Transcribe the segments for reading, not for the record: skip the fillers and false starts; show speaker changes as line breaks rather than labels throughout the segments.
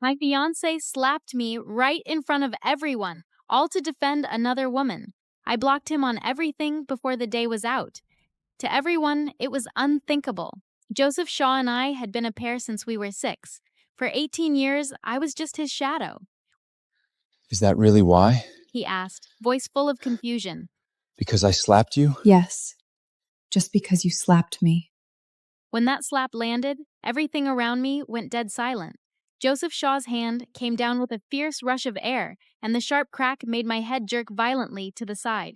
My fiancé slapped me right in front of everyone, all to defend another woman. I blocked him on everything before the day was out. To everyone, it was unthinkable. Joseph Shaw and I had been a pair since we were 6. For 18 years, I was just his shadow.
Is that really why?
He asked, voice full of confusion.
Because I slapped you?
Yes. Just because you slapped me.
When that slap landed, everything around me went dead silent. Joseph Shaw's hand came down with a fierce rush of air, and the sharp crack made my head jerk violently to the side.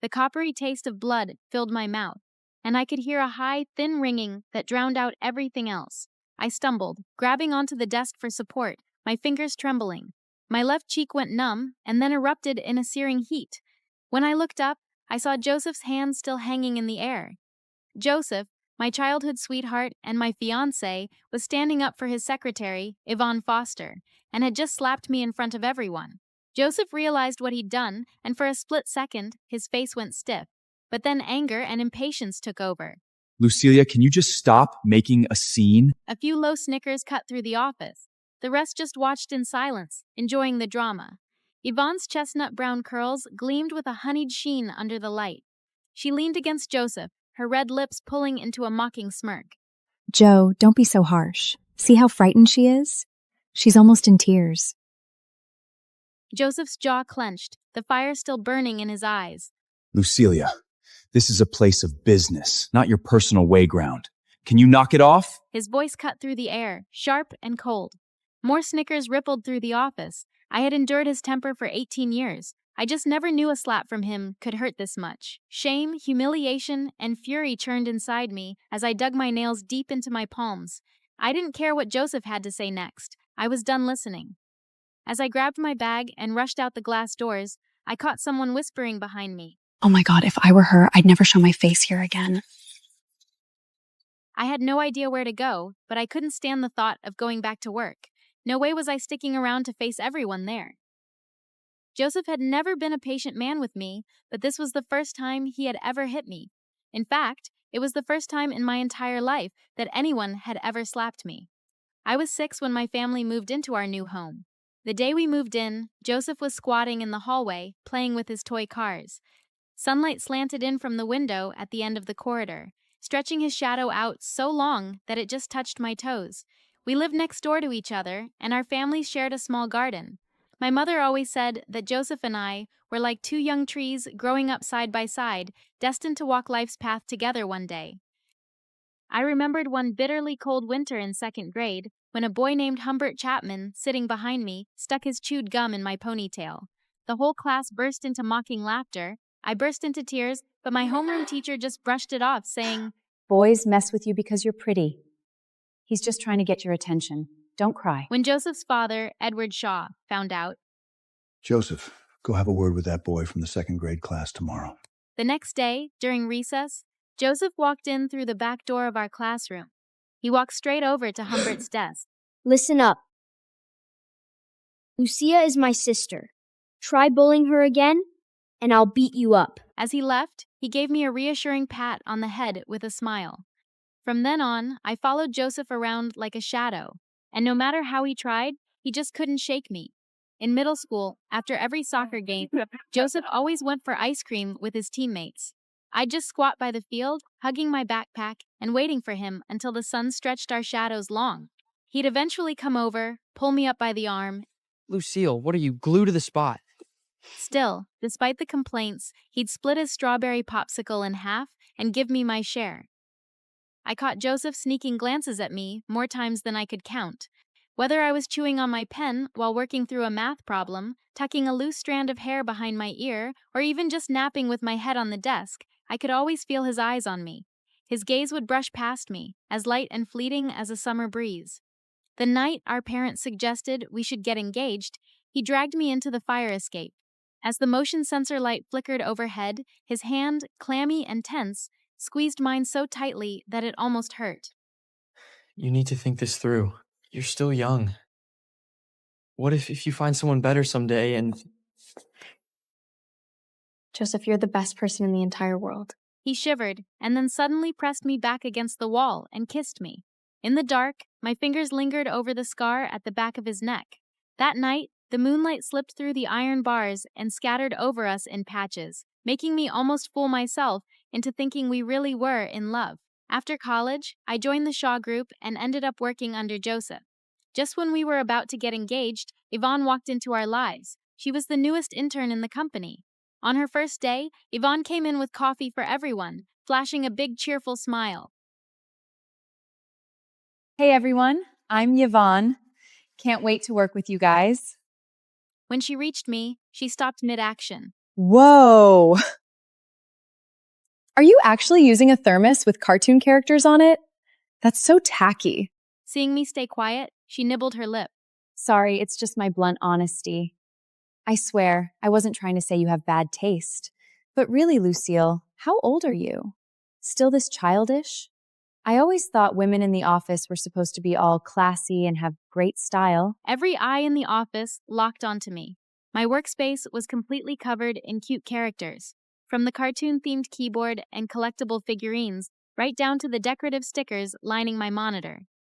The coppery taste of blood filled my mouth, and I could hear a high, thin ringing that drowned out everything else. I stumbled, grabbing onto the desk for support, my fingers trembling. My left cheek went numb and then erupted in a searing heat. When I looked up, I saw Joseph's hand still hanging in the air. Joseph, my childhood sweetheart and my fiancé, was standing up for his secretary, Yvonne Foster, and had just slapped me in front of everyone. Joseph realized what he'd done, and for a split second, his face went stiff. But then anger and impatience took over.
Lucilia, can you just stop making a scene?
A few low snickers cut through the office. The rest just watched in silence, enjoying the drama. Yvonne's chestnut brown curls gleamed with a honeyed sheen under the light. She leaned against Joseph, her red lips pulling into a mocking smirk.
Joe, don't be so harsh. See how frightened she is? She's almost in tears.
Joseph's jaw clenched, the fire still burning in his eyes.
Lucilia, this is a place of business, not your personal wayground. Can you knock it off?
His voice cut through the air, sharp and cold. More snickers rippled through the office. I had endured his temper for 18 years. I just never knew a slap from him could hurt this much. Shame, humiliation, and fury churned inside me as I dug my nails deep into my palms. I didn't care what Joseph had to say next. I was done listening. As I grabbed my bag and rushed out the glass doors, I caught someone whispering behind me.
Oh my God, if I were her, I'd never show my face here again.
I had no idea where to go, but I couldn't stand the thought of going back to work. No way was I sticking around to face everyone there. Joseph had never been a patient man with me, but this was the first time he had ever hit me. In fact, it was the first time in my entire life that anyone had ever slapped me. I was 6 when my family moved into our new home. The day we moved in, Joseph was squatting in the hallway, playing with his toy cars. Sunlight slanted in from the window at the end of the corridor, stretching his shadow out so long that it just touched my toes. We lived next door to each other, and our families shared a small garden. My mother always said that Joseph and I were like 2 young trees growing up side by side, destined to walk life's path together one day. I remembered one bitterly cold winter in 2nd grade when a boy named Humbert Chapman, sitting behind me, stuck his chewed gum in my ponytail. The whole class burst into mocking laughter. I burst into tears, but my homeroom teacher just brushed it off, saying,
"Boys mess with you because you're pretty. He's just trying to get your attention. Don't cry."
When Joseph's father, Edward Shaw, found out.
Joseph, go have a word with that boy from the 2nd grade class tomorrow.
The next day, during recess, Joseph walked in through the back door of our classroom. He walked straight over to Humbert's desk.
Listen up. Lucia is my sister. Try bullying her again, and I'll beat you up.
As he left, he gave me a reassuring pat on the head with a smile. From then on, I followed Joseph around like a shadow, and no matter how he tried, he just couldn't shake me. In middle school, after every soccer game, Joseph always went for ice cream with his teammates. I'd just squat by the field, hugging my backpack and waiting for him until the sun stretched our shadows long. He'd eventually come over, pull me up by the arm.
Lucille, what are you, glued to the spot?
Still, despite the complaints, he'd split his strawberry popsicle in half and give me my share. I caught Joseph sneaking glances at me more times than I could count. Whether I was chewing on my pen while working through a math problem, tucking a loose strand of hair behind my ear, or even just napping with my head on the desk, I could always feel his eyes on me. His gaze would brush past me, as light and fleeting as a summer breeze. The night our parents suggested we should get engaged, he dragged me into the fire escape. As the motion sensor light flickered overhead, his hand, clammy and tense, squeezed mine so tightly that it almost hurt.
You need to think this through. You're still young. What if you find someone better someday and...
Joseph, you're the best person in the entire world.
He shivered, and then suddenly pressed me back against the wall and kissed me. In the dark, My fingers lingered over the scar at the back of his neck. That night, the moonlight slipped through the iron bars and scattered over us in patches, making me almost fool myself into thinking we really were in love. After college, I joined the Shaw Group and ended up working under Joseph. Just when we were about to get engaged, Yvonne walked into our lives. She was the newest intern in the company. On her first day, Yvonne came in with coffee for everyone, flashing a big cheerful smile.
Hey everyone, I'm Yvonne. Can't wait to work with you guys.
When she reached me, she stopped mid-action.
Whoa! Are you actually using a thermos with cartoon characters on it? That's so tacky.
Seeing me stay quiet, she nibbled her lip.
Sorry, it's just my blunt honesty. I swear, I wasn't trying to say you have bad taste. But really, Lucille, how old are you? Still this childish? I always thought women in the office were supposed to be all classy and have great style.
Every eye in the office locked onto me. My workspace was completely covered in cute characters, from the cartoon-themed keyboard and collectible figurines, right down to the decorative stickers lining my monitor.